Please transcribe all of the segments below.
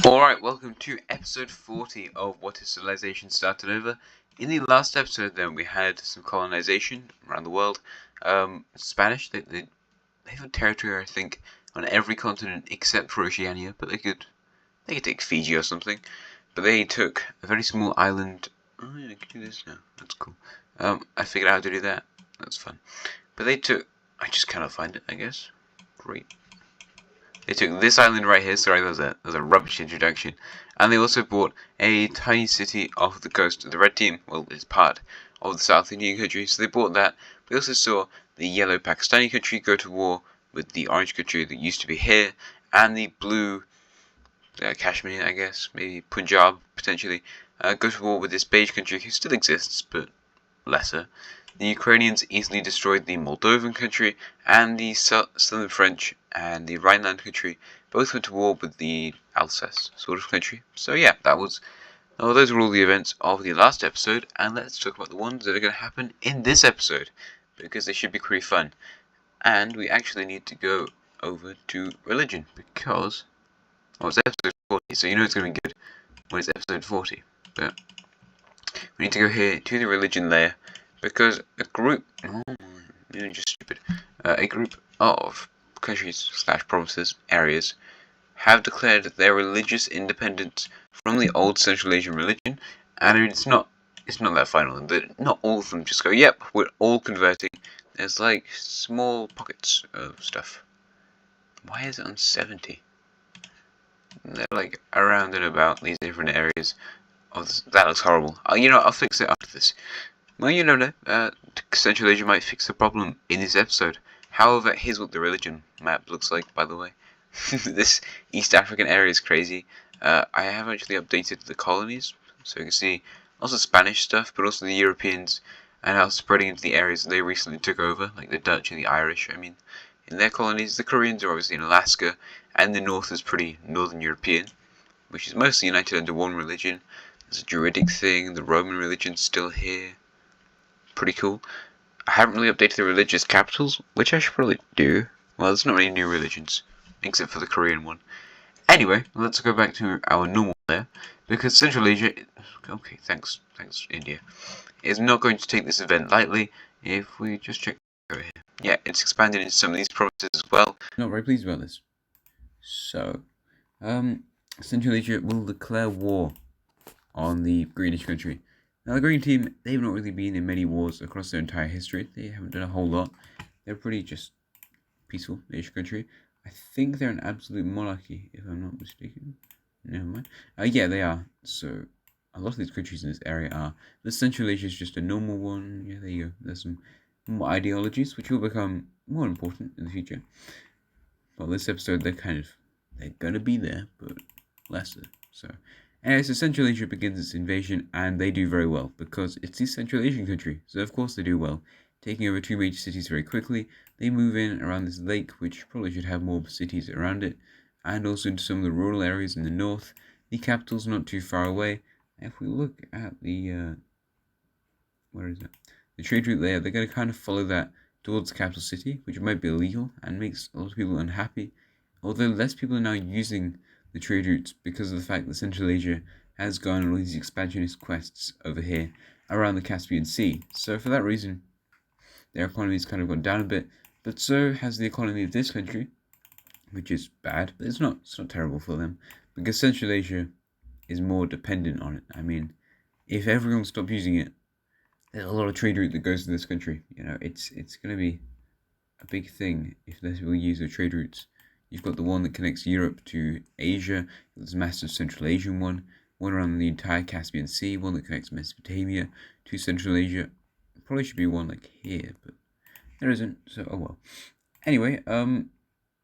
Alright, welcome to episode 40 of What is Civilization Started Over. In the last episode then we had some colonization around the world. Spanish, they have territory I think on every continent except for Oceania, but they could take Fiji or something. But they took a very small island. Oh yeah, I can do this now, that's cool. I figured out how to do that, that's fun. But they took, I just cannot find it I guess. Great. They took this island right here, sorry that was a rubbish introduction, and they also bought a tiny city off the coast. The red team, well, is part of the South Indian country, so they bought that. We also saw the yellow Pakistani country go to war with the orange country that used to be here, and the blue Kashmir, I guess, maybe Punjab, potentially, go to war with this beige country who still exists, but lesser. The Ukrainians easily destroyed the Moldovan country, and the Southern French and the Rhineland country both went to war with the Alsace sort of country. So yeah, those were all the events of the last episode, and let's talk about the ones that are going to happen in this episode, because they should be pretty fun. And we actually need to go over to religion, because, it's episode 40, so you know it's going to be good when it's episode 40, but we need to go here to the religion layer, because a group of countries/provinces, areas, have declared their religious independence from the old Central Asian religion, and it's not that final. Not all of them just go, yep, we're all converting. There's like small pockets of stuff. Why is it on 70? They're like around and about these different areas. That looks horrible. I'll fix it after this. Well, you don't know. Central Asia might fix the problem in this episode. However, here's what the religion map looks like, by the way. This East African area is crazy. I have actually updated the colonies, so you can see also Spanish stuff, but also the Europeans, and how spreading into the areas they recently took over, like the Dutch and the Irish. I mean, in their colonies, the Koreans are obviously in Alaska, and the north is pretty Northern European, which is mostly united under one religion. There's a Druidic thing, the Roman religion's still here. Pretty cool. I haven't really updated the religious capitals, which I should probably do. Well, there's not many new religions, except for the Korean one. Anyway, let's go back to our normal there, because Central Asia, okay, thanks India, is not going to take this event lightly. If we just check over here. Yeah, it's expanded into some of these provinces as well. Not very pleased about this. So, Central Asia will declare war on the greenish country. Now, the green team, they've not really been in many wars across their entire history. They haven't done a whole lot. They're pretty just peaceful-ish country. I think they're an absolute monarchy, if I'm not mistaken. Never mind. Yeah, they are. So, a lot of these countries in this area are. The Central Asia is just a normal one. Yeah, there you go. There's some more ideologies, which will become more important in the future. Well, this episode, they're gonna be there, but lesser. So, anyway, so Central Asia begins its invasion, and they do very well, because it's the Central Asian country, so of course they do well. Taking over two major cities very quickly, they move in around this lake, which probably should have more cities around it, and also into some of the rural areas in the north. The capital's not too far away. If we look at the, where is it? The trade route there, they're going to kind of follow that towards the capital city, which might be illegal, and makes a lot of people unhappy. Although less people are now using the trade routes because of the fact that Central Asia has gone on all these expansionist quests over here around the Caspian Sea. So for that reason, their economy's kind of gone down a bit, but so has the economy of this country, which is bad, but it's not terrible for them, because Central Asia is more dependent on it. I mean, if everyone stopped using it, there's a lot of trade route that goes to this country. It's going to be a big thing if less people use their trade routes. You've got the one that connects Europe to Asia. There's a massive Central Asian one around the entire Caspian Sea, one that connects Mesopotamia to Central Asia. Probably should be one like here, but there isn't, so oh well. Anyway,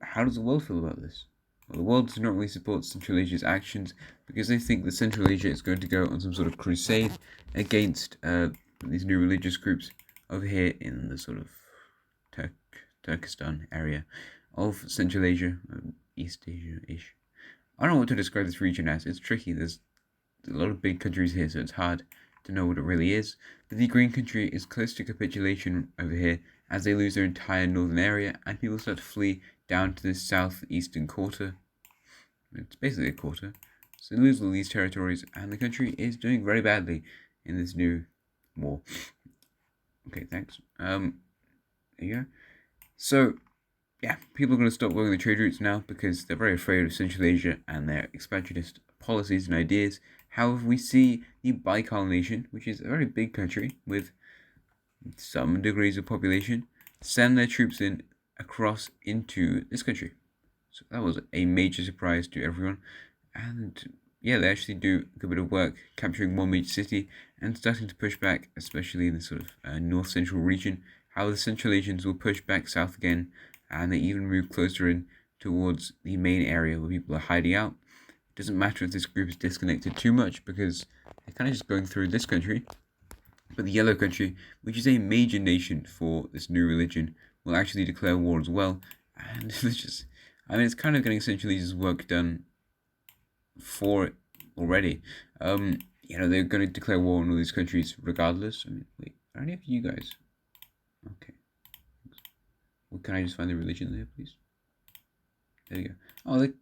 how does the world feel about this? Well, the world does not really support Central Asia's actions, because they think that Central Asia is going to go on some sort of crusade against these new religious groups over here in the sort of Turkestan area of Central Asia, East Asia-ish. I don't know what to describe this region as. It's tricky. There's a lot of big countries here, so it's hard to know what it really is. But the green country is close to capitulation over here, as they lose their entire northern area, and people start to flee down to this southeastern quarter. It's basically a quarter. So they lose all these territories, and the country is doing very badly in this new war. Okay, thanks. There you go. So, yeah, people are going to stop working the trade routes now because they're very afraid of Central Asia and their expansionist policies and ideas. However, we see the Baikal nation, which is a very big country with some degrees of population, send their troops in across into this country. So that was a major surprise to everyone. And yeah, they actually do a good bit of work capturing one major city and starting to push back, especially in the sort of north central region. How the Central Asians will push back south again, and they even move closer in towards the main area where people are hiding out. It doesn't matter if this group is disconnected too much because they're kind of just going through this country. But the Yellow Country, which is a major nation for this new religion, will actually declare war as well. And it's just, I mean, it's kind of getting Central Asia's work done for it already. They're going to declare war on all these countries regardless. I mean, wait, are any of you guys? Okay. Well, can I just find the religion there, please? There you go. Oh, they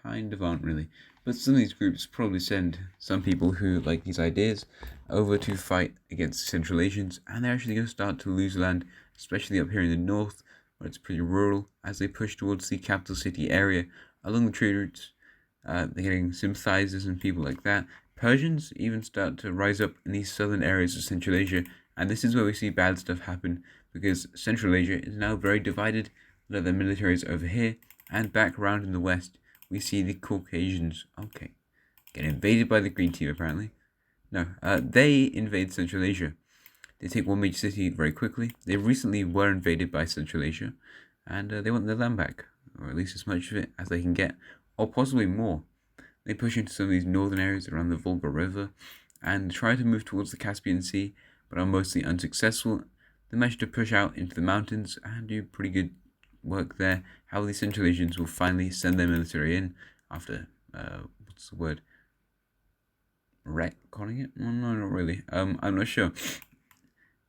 kind of aren't really. But some of these groups probably send some people who like these ideas over to fight against the Central Asians, and they're actually going to start to lose land, especially up here in the north, where it's pretty rural, as they push towards the capital city area along the trade routes. They're getting sympathizers and people like that. Persians even start to rise up in these southern areas of Central Asia, and this is where we see bad stuff happen, because Central Asia is now very divided. Their military is over here, and back around in the west, we see the Caucasians, get invaded by the green team apparently. No, they invade Central Asia. They take one major city very quickly. They recently were invaded by Central Asia, and they want their land back, or at least as much of it as they can get, or possibly more. They push into some of these northern areas around the Volga River, and try to move towards the Caspian Sea, but are mostly unsuccessful. They manage to push out into the mountains and do pretty good work there. How the Central Asians will finally send their military in after, what's the word? Retconning it? No, not really. I'm not sure.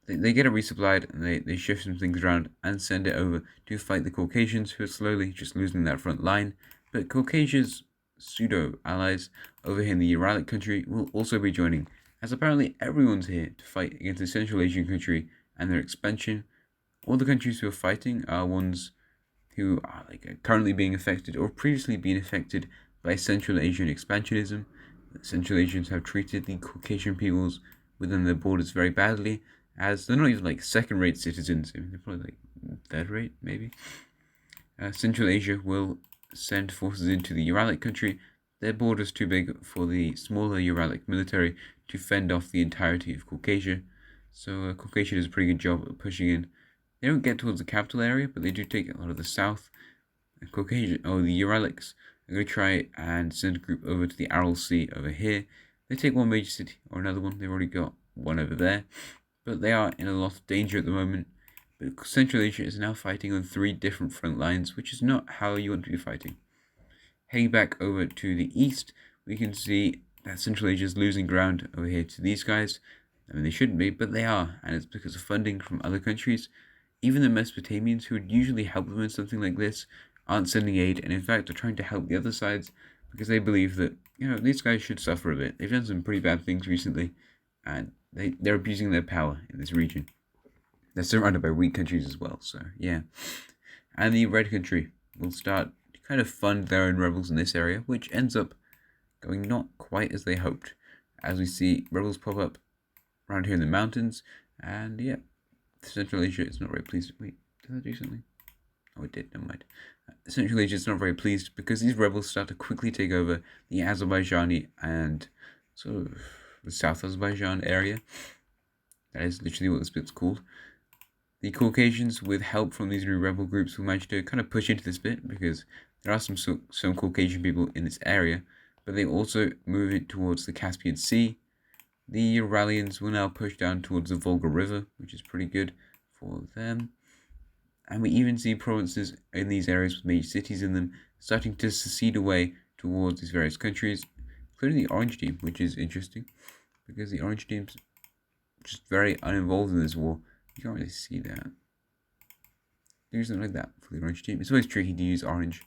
They get it resupplied, and they shift some things around and send it over to fight the Caucasians, who are slowly just losing that front line. But Caucasia's pseudo allies over here in the Uralic country will also be joining, as apparently everyone's here to fight against the Central Asian country and their expansion. All the countries who are fighting are ones who are currently being affected or previously been affected by Central Asian expansionism. The Central Asians have treated the Caucasian peoples within their borders very badly, as they're not even second-rate citizens. I mean, they're probably third-rate, maybe. Central Asia will send forces into the Uralic country. Their border's too big for the smaller Uralic military to fend off the entirety of Caucasia. So Caucasia does a pretty good job at pushing in. They don't get towards the capital area, but they do take a lot of the south. Caucasia, the Uralics are going to try and send a group over to the Aral Sea over here. They take one major city or another one. They've already got one over there, but they are in a lot of danger at the moment. But Central Asia is now fighting on 3 different front lines, which is not how you want to be fighting. Heading back over to the east, we can see that Central Asia is losing ground over here to these guys. I mean, they shouldn't be, but they are, and it's because of funding from other countries. Even the Mesopotamians, who would usually help them in something like this, aren't sending aid, and in fact are trying to help the other sides because they believe that, these guys should suffer a bit. They've done some pretty bad things recently, and they're abusing their power in this region. They're surrounded by weak countries as well, so yeah. And the Red Country will start to kind of fund their own rebels in this area, which ends up going not quite as they hoped, as we see rebels pop up around here in the mountains, and yeah, Central Asia is not very pleased. Wait, did that do something? Oh, it did, never mind. Central Asia is not very pleased because these rebels start to quickly take over the Azerbaijani and sort of the South Azerbaijan area. That is literally what this bit's called. The Caucasians, with help from these new rebel groups, will manage to kind of push into this bit because there are some Caucasian people in this area, but they also move it towards the Caspian Sea. The Uralians will now push down towards the Volga River, which is pretty good for them. And we even see provinces in these areas with major cities in them starting to secede away towards these various countries, including the Orange Team, which is interesting because the Orange Team's just very uninvolved in this war. You can't really see that. Do something like that for the Orange Team. It's always tricky to use orange.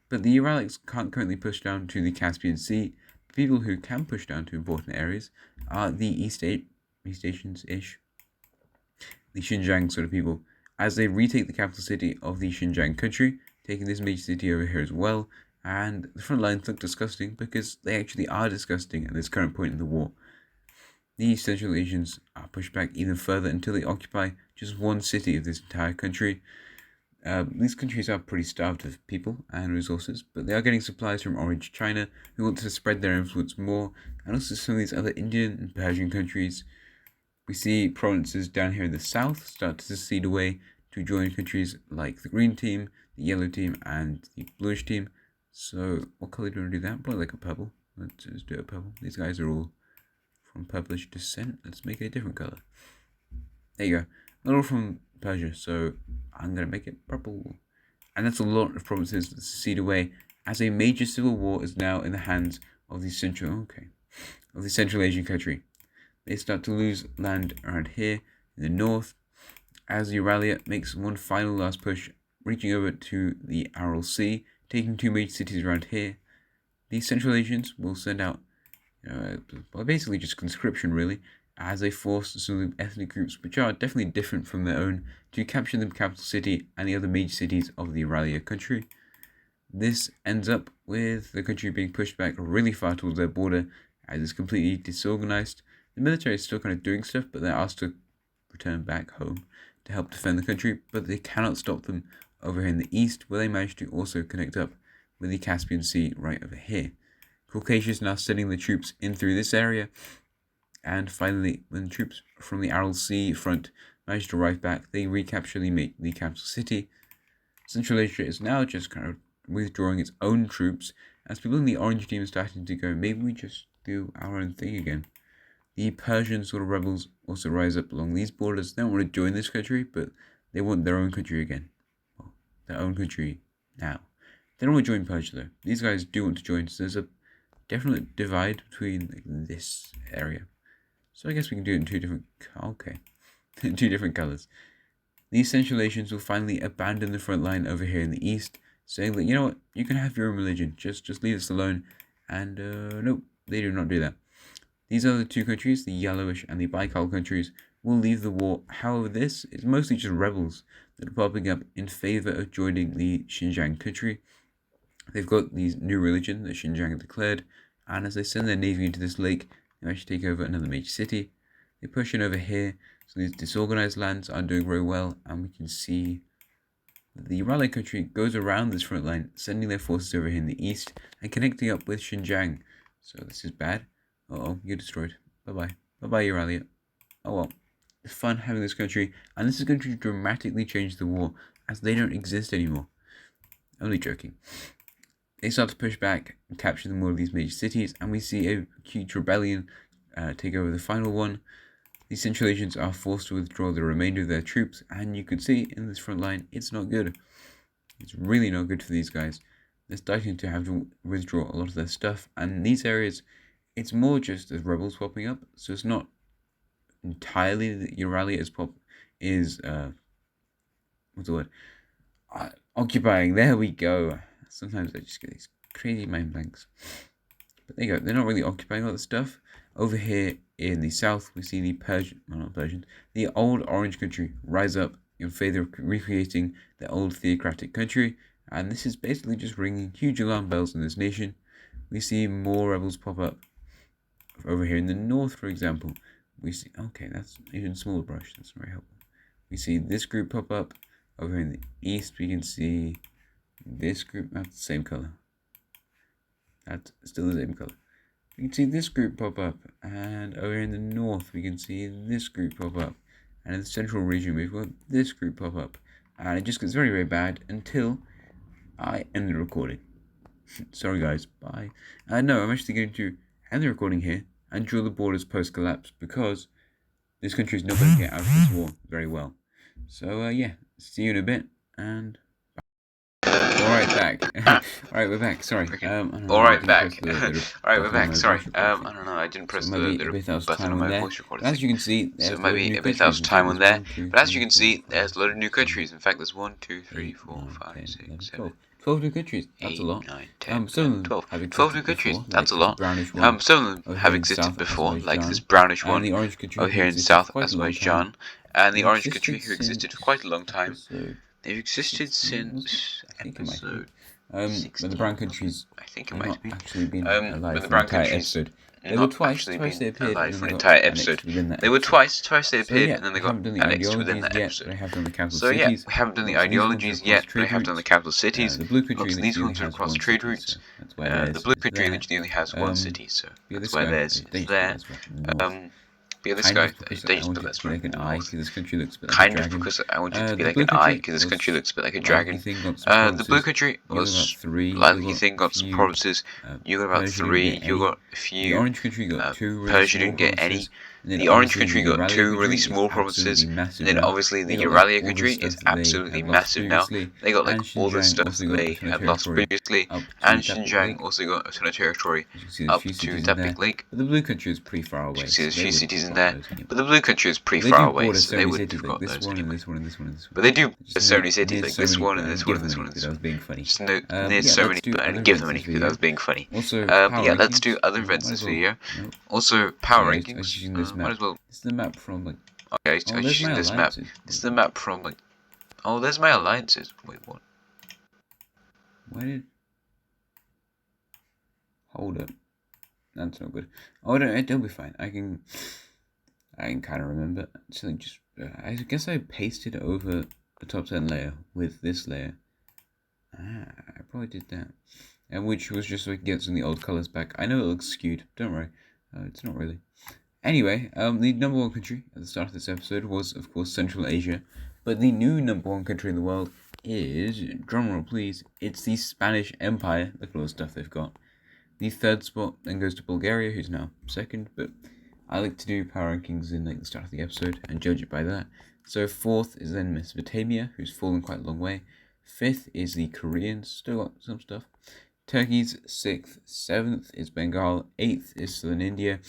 But the Uralics can't currently push down to the Caspian Sea People who can push down to important areas are the East Asians-ish, the Xinjiang sort of people, as they retake the capital city of the Xinjiang country, taking this major city over here as well. And the front lines look disgusting because they actually are disgusting at this current point in the war. The Central Asians are pushed back even further until they occupy just one city of this entire country. These countries are pretty starved of people and resources, but they are getting supplies from Orange China, who want to spread their influence more, and also some of these other Indian and Persian countries. We see provinces down here in the south start to secede away to join countries like the green team, the yellow team, and the bluish team. So, what color do you want to do that? Probably like a purple. Let's just do a purple. These guys are all from purplish descent. Let's make it a different color. There you go. They're all from Persia, so I'm going to make it purple. And that's a lot of provinces that secede away, as a major civil war is now in the hands of the Central Asian country. They start to lose land around here in the north, as Euralia makes one final last push, reaching over to the Aral Sea, taking two major cities around here. The Central Asians will send out, basically just conscription really, as they force some of the ethnic groups, which are definitely different from their own, to capture the capital city and the other major cities of the Euralia country. This ends up with the country being pushed back really far towards their border, as it's completely disorganized. The military is still kind of doing stuff, but they're asked to return back home to help defend the country, but they cannot stop them over here in the east, where they managed to also connect up with the Caspian Sea right over here. Caucasia is now sending the troops in through this area, and finally, when the troops from the Aral Sea front manage to arrive back, they recapture the capital city. Central Asia is now just kind of withdrawing its own troops, as people in the orange team are starting to go, maybe we just do our own thing again. The Persian sort of rebels also rise up along these borders. They don't want to join this country, but they want their own country again. Well, their own country now. They don't want to join Persia though. These guys do want to join, so there's a definite divide between this area. So I guess we can do it in two different colors. The Central Asians will finally abandon the front line over here in the east, saying that, you know what, you can have your own religion, just leave us alone. And nope, they do not do that. These other two countries, the Yellowish and the Baikal countries, will leave the war. However, this is mostly just rebels that are popping up in favor of joining the Xinjiang country. They've got the new religion that Xinjiang declared, and as they send their navy into this lake, they actually take over another major city. They push in over here, so these disorganized lands aren't doing very well, and we can see that the Ural country goes around this front line, sending their forces over here in the east and connecting up with Xinjiang. So this is bad. Uh-oh, you're destroyed. Bye-bye. Bye-bye, Euralia. Oh well. It's fun having this country, and this is going to dramatically change the war, as they don't exist anymore. Only joking. They start to push back and capture more of these major cities, and we see a huge rebellion take over the final one. The Central Asians are forced to withdraw the remainder of their troops, and you can see in this front line, it's not good. It's really not good for these guys. They're starting to have to withdraw a lot of their stuff, and these areas, it's more just as rebels popping up, so it's not entirely that Euralia is what's the word? Occupying. There we go. Sometimes I just get these crazy mind blanks. But there you go. They're not really occupying all the stuff. Over here in the south, we see the old Orange country rise up in favor of recreating the old theocratic country, and this is basically just ringing huge alarm bells in this nation. We see more rebels pop up over here in the north, for example. We see, okay, that's even smaller brush. That's very helpful. We see this group pop up. Over here in the east, we can see this group. That's the same color. That's still the same color. We can see this group pop up, and over in the north we can see this group pop up, and in the central region we've got this group pop up, and it just gets very, very bad until I end the recording. Sorry guys, bye. No, I'm actually going to end the recording here and draw the borders post-collapse, because this country is not going to get out of this war very well. So yeah, see you in a bit, and Alright, back. Alright, we're back. Sorry. Alright, back. Alright, we're back. Sorry. I don't know. I didn't press the button on my voice recorder. As you can see, so it might be a bit that was time on there. But as you can see, there's a lot of new countries. In fact, there's 1, 2, 3, 4, 5, 6, 7, 12 new countries. That's a 8, lot. 9, 10, Some of 11, them 12. have 12 new existed countries. before, That's like a this lot. brownish one Some of them over have here in existed South before, like this Azerbaijan, brownish and one the orange country over who here in existed for South quite a long time. Azerbaijan, and the They orange country existed who existed for since quite a long time. episode They've existed 16, was it? since I think it might have been. episode But the 16. brown countries I think it have might not have been. actually been But alive the for an brown entire countries episode. They were not twice. actually Twice they been appeared, and alive then for they an got entire annexed episode. within that They were episode. twice they So appeared, yeah, and then I they got haven't done the annexed within ideologies that yet, episode. but I have done the capital So yeah, cities. we haven't done the Lots of these ones are ideologies across yet, but I trade have done the routes. capital cities. The blue Lots country of these literally only ones are has across one trade city, routes. so that's why The theirs blue is country there. literally only has one city, so Yeah, that's this why guy, theirs they is just put there. this fucking north. Yeah, this Kind guy, of because they I just want put it that to be like an eye, north. because this country looks a bit like a Kind of dragon. because I want it to be The like blue an eye, country because this was country looks a bit like a lively dragon. thing, got some The blue provinces. country You got was 3. lively You thing, got got some provinces. You got about Persia didn't 3. get You any. got a The few. orange country got 2 really Persia small didn't get any. provinces. And then The orange obviously country the got Euralia 2 really country is small absolutely provinces. massive And then now. obviously They the got like Euralia all the country stuff is that they absolutely had lost massive now. previously. They got like And all the Xinjiang stuff also that got a they ton of had lost territory previously. up to And Tapik Xinjiang Lake. also got a ton of territory As you can see, there's a up few to cities in there. Tapik Lake. But the blue country is pretty far You away. can see there's a So few they cities in wouldn't have there. got those anyway. But the blue country is pretty They far do away, border so so they many wouldn't cities, have like got this those one and anyway. this one and this one and this one. But they do Just so many near cities, like so this many, one but and I this didn't one give and them this any one and because this I one. was being funny. Just near Yeah, so let's many, do but I other didn't give them events any this because I video. was being funny. Also, But yeah, power let's do rankings. other events Might this as well. video. Nope. Also, power Yeah, I was rankings. using this map. Might as well. This is the map from like. Okay, I Oh, was there's using my this map. alliances. This is the map from like. Oh, there's my alliances. Wait, what? Why did? Hold up. That's not good. Oh, it'll be fine. I can kind of remember. So just, I guess I pasted over the top 10 layer with this layer. I probably did that. And which was just so we can get some of the old colors back. I know it looks skewed. Don't worry. It's not really. Anyway, the number 1 country at the start of this episode was, of course, Central Asia. But the new number 1 country in the world is, drumroll please, it's the Spanish Empire. Look at all the stuff they've got. The 3rd spot then goes to Bulgaria, who's now 2nd, but I like to do power rankings in like the start of the episode and judge it by that. So 4th is then Mesopotamia, who's fallen quite a long way. 5th is the Koreans, still got some stuff. Turkey's 6th, 7th is Bengal, 8th is Southern India,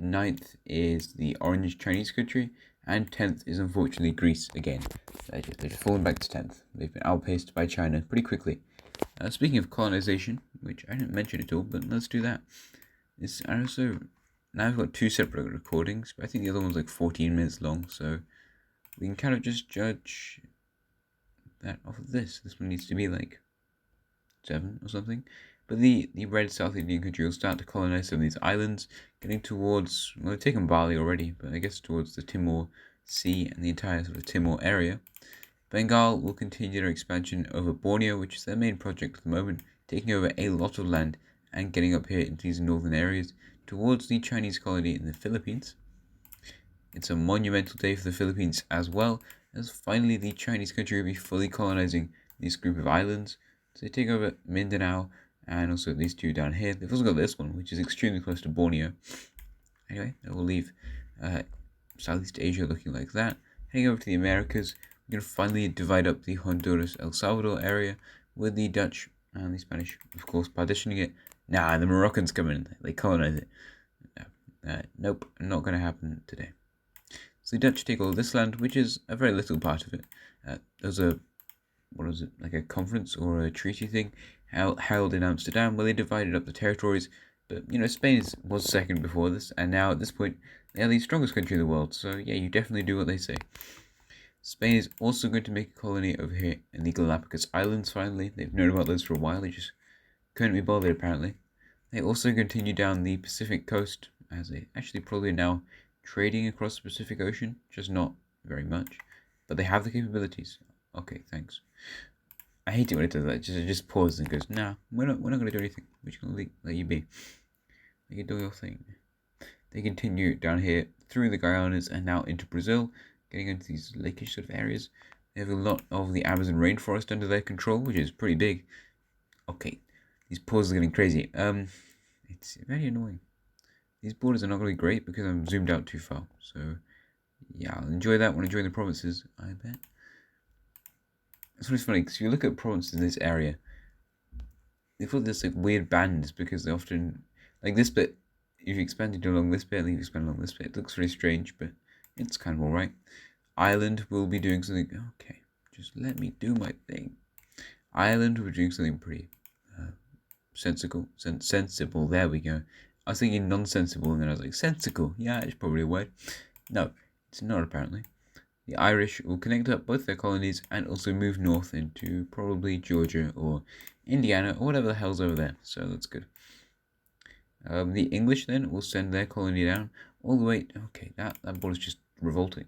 9th is the Orange Chinese country, and 10th is unfortunately Greece again. They're just falling back to 10th. They've been outpaced by China pretty quickly. Speaking of colonization, which I didn't mention at all, but let's do that. Now I've got 2 separate recordings, but I think the other one's like 14 minutes long, so we can kind of just judge that off of this. This one needs to be like 7 or something. But the red South Indian country will start to colonize some of these islands, getting towards, well, they've taken Bali already, but I guess towards the Timor Sea and the entire sort of Timor area. Bengal will continue their expansion over Borneo, which is their main project at the moment, taking over a lot of land and getting up here into these northern areas towards the Chinese colony in the Philippines. It's a monumental day for the Philippines as well, as finally the Chinese country will be fully colonizing this group of islands. So they take over Mindanao and also these 2 down here. They've also got this one, which is extremely close to Borneo. Anyway, that will leave Southeast Asia looking like that. Heading over to the Americas, we're going to finally divide up the Honduras, El Salvador area with the Dutch and the Spanish, of course, partitioning it. Nah, the Moroccans come in, they colonize it. Nope, not going to happen today. So the Dutch take all of this land, which is a very little part of it. There's a, what is it, like a conference or a treaty thing held in Amsterdam where they divided up the territories. But, Spain was 2nd before this, and now at this point, they are the strongest country in the world. So, yeah, you definitely do what they say. Spain is also going to make a colony over here in the Galapagos Islands, finally. They've known about those for a while, they just couldn't be bothered, apparently. They also continue down the Pacific coast, as they actually probably now trading across the Pacific Ocean, just not very much. But they have the capabilities. Okay, thanks. I hate it when it does that. It just pauses and goes, nah, we're not going to do anything. We're just going to let you be. You can do your thing. They continue down here through the Guyanas and now into Brazil, getting into these lakeish sort of areas. They have a lot of the Amazon rainforest under their control, which is pretty big. Okay, these pauses are getting crazy. It's very annoying. These borders are not going to be great because I'm zoomed out too far. So, yeah, I'll enjoy that when enjoying the provinces, I bet. It's always funny because if you look at provinces in this area, they've got this like weird bands because they often, like this bit, if you expand it along this bit and then you expand along this bit, it looks very strange, but it's kind of alright. Ireland will be doing something. Okay, just let me do my thing. Ireland were doing something pretty sensible. There we go. I was thinking nonsensible, and then I was like, sensible. Yeah, it's probably a word. No, it's not apparently. The Irish will connect up both their colonies and also move north into probably Georgia or Indiana or whatever the hell's over there. So that's good. The English then will send their colony down all the way. Okay, that border's just revolting.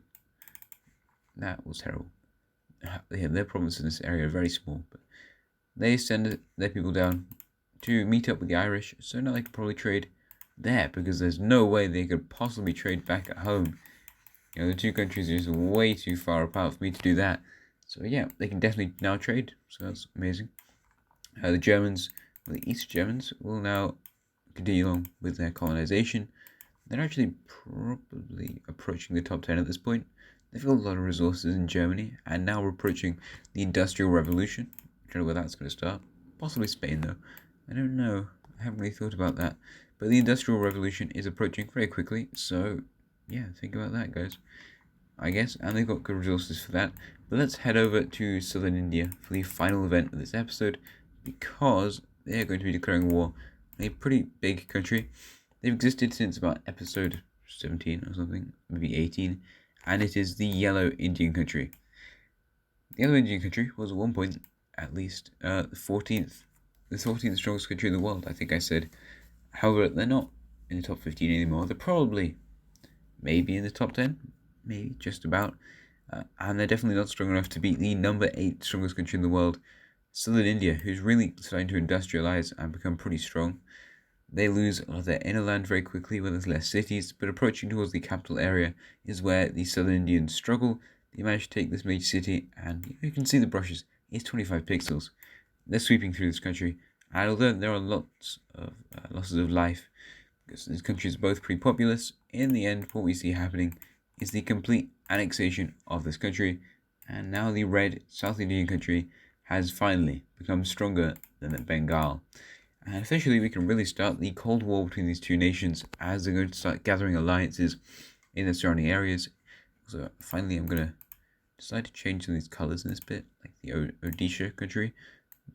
That was terrible. Yeah, their provinces in this area are very small, but they send their people down to meet up with the Irish, so now they can probably trade there, because there's no way they could possibly trade back at home. You know, the two countries are just way too far apart for me to do that. So yeah, they can definitely now trade, so that's amazing. The Germans, the East Germans, will now continue on with their colonization. They're actually probably approaching the top 10 at this point. They've got a lot of resources in Germany, and now we're approaching the Industrial Revolution. I don't know where that's going to start. Possibly Spain, though. I don't know. I haven't really thought about that. But the Industrial Revolution is approaching very quickly, so yeah, think about that, guys. I guess, and they've got good resources for that. But let's head over to southern India for the final event of this episode, because they're going to be declaring war on a pretty big country. They've existed since about episode 17 or something, maybe 18, and it is the Yellow Indian Country. The Yellow Indian Country was at one point, at least, the 14th strongest country in the world, I think I said. However, they're not in the top 15 anymore. They're probably maybe in the top 10, maybe just about, and they're definitely not strong enough to beat the number 8 strongest country in the world, southern India, who's really starting to industrialize and become pretty strong. They lose a lot of their inner land very quickly where there's less cities, but approaching towards the capital area is where the southern Indians struggle. They manage to take this major city, and you can see the brushes. It's 25 pixels. They're sweeping through this country, and although there are lots of losses of life, because these countries are both pretty populous, in the end what we see happening is the complete annexation of this country, and now the red South Indian country has finally become stronger than Bengal. And officially we can really start the Cold War between these two nations, as they're going to start gathering alliances in the surrounding areas. So finally I'm going to decide to change some of these colours in this bit, like the Odisha country.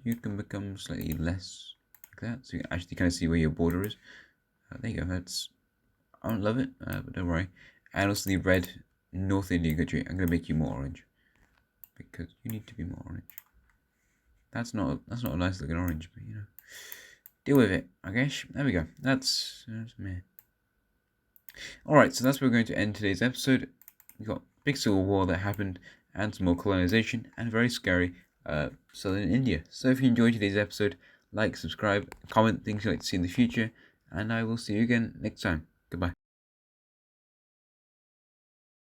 You can become slightly less like that, so you can actually kind of see where your border is. There you go, I don't love it, but don't worry. And also the red North Indian country, I'm going to make you more orange, because you need to be more orange. That's not a nice looking orange, but you know. Deal with it, I guess. There we go. That's me. Alright, so that's where we're going to end today's episode. We've got a big civil war that happened, and some more colonization, and very scary southern India. So if you enjoyed today's episode, like, subscribe, comment things you'd like to see in the future, and I will see you again next time. Goodbye.